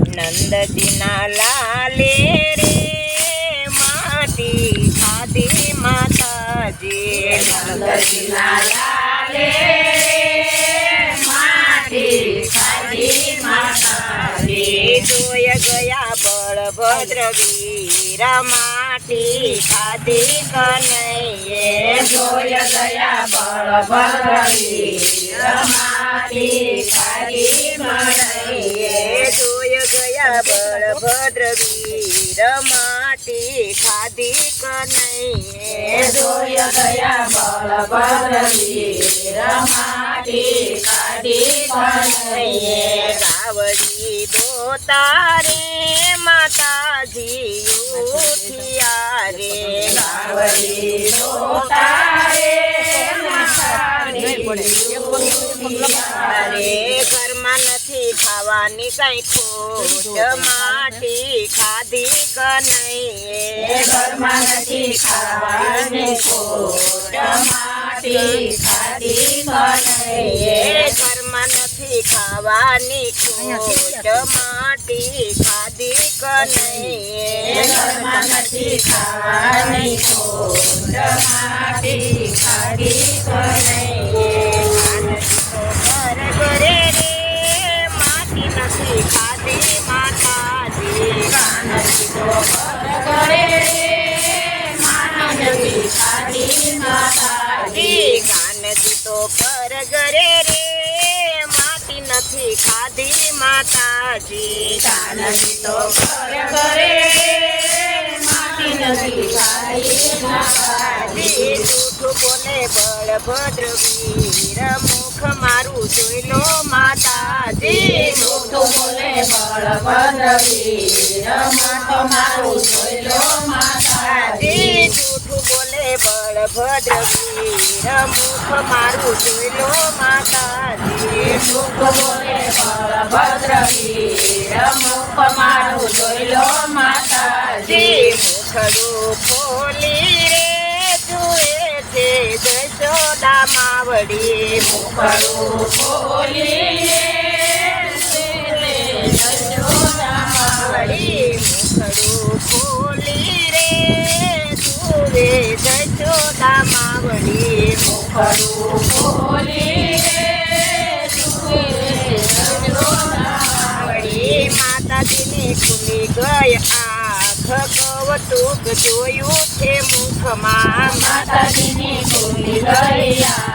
નંદજીના લાલે રે માટી ખાધી માતાજી નંદજીના લાલે માટી ખાધી માતાજી જોય ગયા બળભદ્ર વીર માટી ખાધી કનૈયે જોય ગયા બળભદ્ર વીર માટી ખાધી કનૈયે જોય ગયા બળભદ્ર વીર માટી ખાધી કનૈયે જોય ગયા બળભદ્ર વીર માટી ખાધી કનૈયે રાવડી દો તારે માતાજી ઉઠિયા રે રાવડી દો તારે માતાજી ઉઠિયા રે ઘરમાં નથી ખાવાની કઈ ખોટ માટી ખાધી કનૈયે ઘરમાં નથી ખાવાની ખોટ માટી ખાધી કનૈયે ઘરમાં નથી ખાવાની ખોટ માટી ખાધી કનૈયે ઘરમાં નથી ખાવાની ખોટ માટી ખાધી કનૈયે ઘરે રે માટી નથી ખાધી માતાજી કાનજી તો કરે માનજી ખાધી માતાજી કાનજી તો ઘરે રે માટી નથી ખાધી માતાજી કાનજી તો કરે માટી નથી ખાધી માતાજી જૂઠું બોલે બળભદ્ર વીર મુખ મારું જોઈ લો માતાજી જૂઠું બોલે બળભદ્ર વીર મુખ મારું જોઈ લો માતાજી જૂઠું બોલે બળભદ્ર વીર મુખ મારું જોઈ લો માતાજી જૂઠું બોલે બળભદ્ર વીર મુખ મારું જોઈ લો માતાજી મુખડું ખોલી રે જુએ છે જશોદા માવડી મુખડું ખોલી મુખડું ખોલી રે જુએ જશોદા માવડી મુખડું ખોલી માતાજીની ખુલી ગઈ આંખ કૌતુક જોયું છે મુખમાં માતાજીની ખુલી ગયા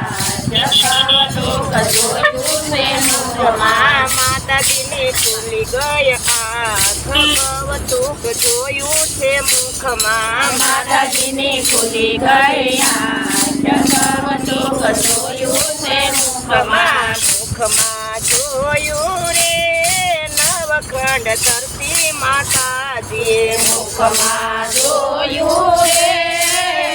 જોયું છે મુખમાં માતાજીની ખુલી ગઈ આંખ કૌતુક જોયું છે મુખમાં માતાજીની ખુલી ગયા જોયું છે મુખમાં મુખમાં જોયું રે નવખંડ ધરતી માતાજી મુખમાં જોયું રે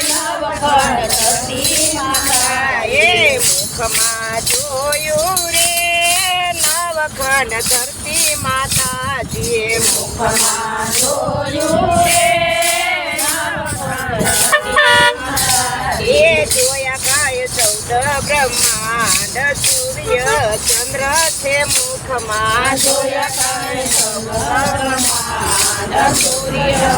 નવખંડ ધરતી માતાજી મુખમાં જોયું રે નવખંડ ધરતી માતાજી મુખમાં જોયું રે નવખંડ ધરતી માતાજી એ જોયા કાય 14 બ્રહ્માંડ સૂર્ય ચંદ્ર છે મુખમાં જોયા કાય સૂર્ય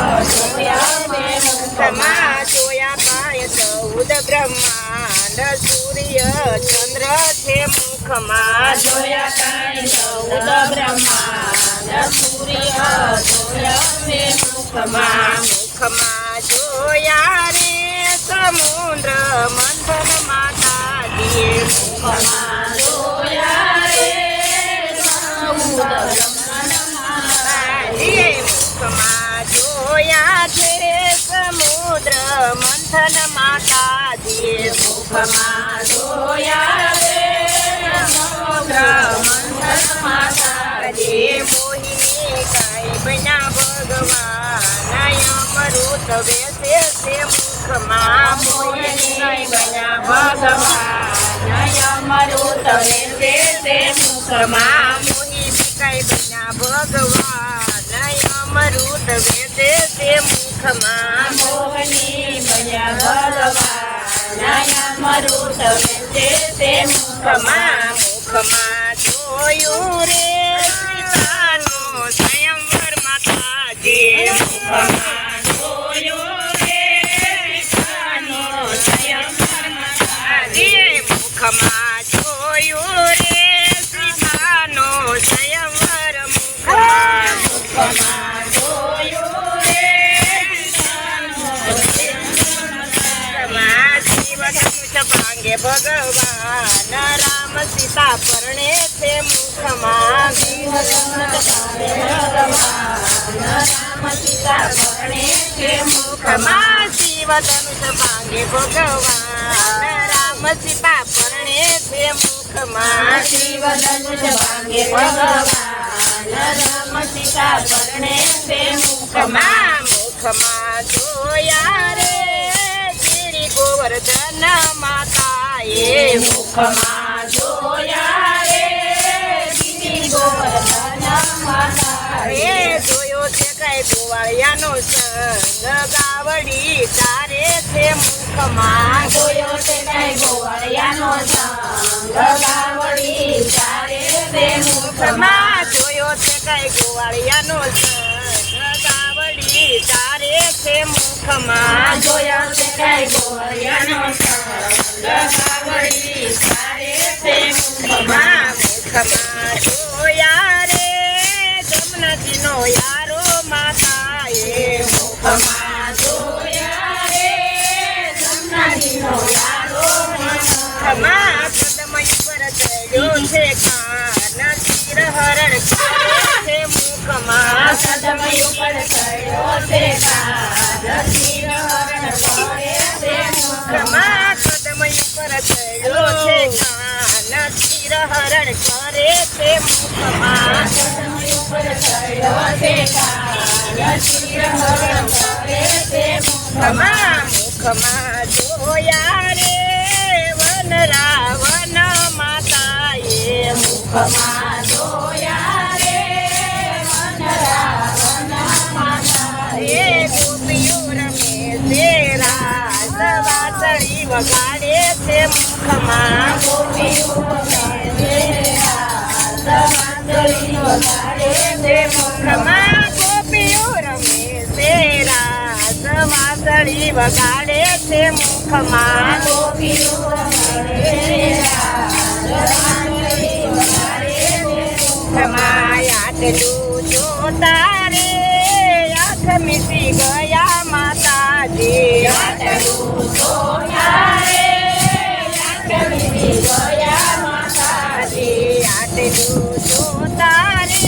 મુખમાં જોયા કાય 14 બ્રહ્માંડ સૂર્ય ચંદ્ર છે મુખમાં જોયા કાય 14 બ્રહ્માંડ સૂર્ય જોયા મુખમાં મુખમાં જોયા રે સમુદ્ર મંથન માતાજી મુખમાં જોયા રે સમુદ્ર મુખમાં જોયા છે સમુદ્ર મંથન માતાજી મુખમાં જોયા રે સમુદ્ર મંથન માતાજી મોહિની કઈ બન્યા ભગવાન અમૃત બેસે છે મુખમાં મોહિની બન્યા ભગવાન અમૃત બેસે છે મુખમાં મોહિની કઈ બન્યા ભગવાન અમૃત બેસે છે મુખમાં મોહિની બન્યા ભગવાન અમૃત બેસે છે મુખમાં મુખમાં જોયું રે ભગવાન રામ સીતા પરણે છે મુખમાં રામ સીતા પરણે છે મુખમાં શિવ ધનુષ ભાંગે ભગવાન રામ સીતા પરણે છે મુખમાં શિવ ધનુષ ભાંગે ભગવાન રામ સીતા પરણે છે મુખમાં મુખમાં જોયા રે શ્રી ગોવર્ધન માતાએ મુખમાં જોયા રે શ્રી ગોવર્ધન માતાએ જોયો છે કઈ ગોવાળિયાનો સંગ ગાવડી તારે છે મુખમાં જોયો છે કઈ ગોવાળિયાનો સંગ ગાવડી તારે છે મુખમાં જોયો છે કઈ ગોવાળિયાનો સંગ ગાવડી તારે છે મુખમાં જોયો છે કઈ ગોવાળિયાનો સંગ ગાવડી તારે છે મુખમાં મુખમાં જોયા રે જમનાજીનો યારો માતાએ મુખમાં જોયા રે જમનાજીનો યારો મુખમાં કદમ ઉપર ચડ્યો છે કાન શિર હરણ કરે છે મુખમાં કદમ ઉપર ચડ્યો છે કાન શિર હરણ કરે છે મુખમાં કદમ ઉપર ચડ્યો છે કાન શિર હરણ કરે છે મુખમાં કદમ ઉપર ચડ્યો છે કાન શિર હરણ કરે છે મુખમાં મુખમાં જોયા રે વન રાવણ માતાએ મુખમાં જોયા રે વન રાવણ માતાએ ગોપીઓ રમે છે રાસ વાસળી વગાડે છે મુખમાં ગોપીઓ રમે છે રાસ વાંસળી વગાડે છે મુખમાં ગોપીઓ રમે છે રાસ વાસળી વગાડે છે મુખમાં ગોપીઓ રમે છે રાસ વાંસળી વગાડે છે મુખમાં આટલું જોતા રે આંખ મીટી ગયા માતાજી આટલું જોયા રે આટલી ગયા માતાજી આટલું જોતા રે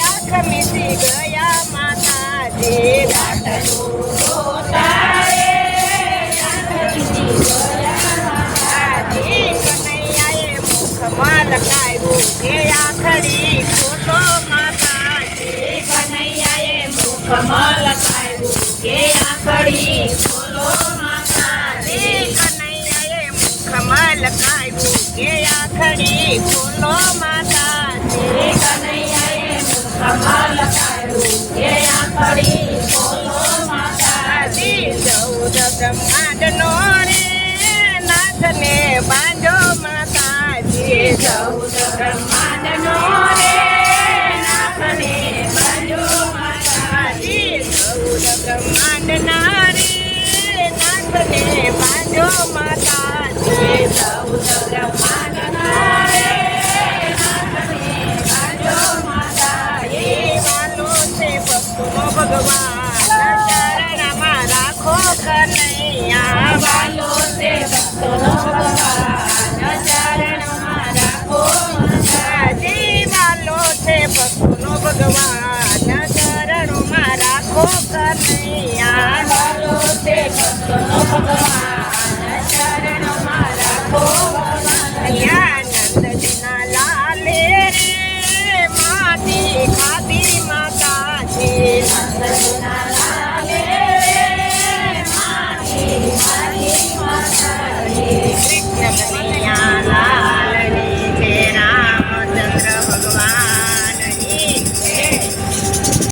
આંખ મીટી ગયા માતાજી આટલું જોતા રે આટલી ગયા માતાજી કનૈયાએ મુખમાં લખાયું કે આખડી ખોટો માતાજી કનૈયાએ મુખમાં લખાયું કે આંખડી ખોલો માતાજી કનૈયાએ મુખમાં લખાયું કે આખડી ખોલો માતાજી કનૈયાએ મુખમાં લખાયું કે આંખડી ખોલો માતાજી ચૌદ બ્રહ્માંડનો રે નાથને બાંધો માતાજી ચૌદ બ્રહ્માંડનો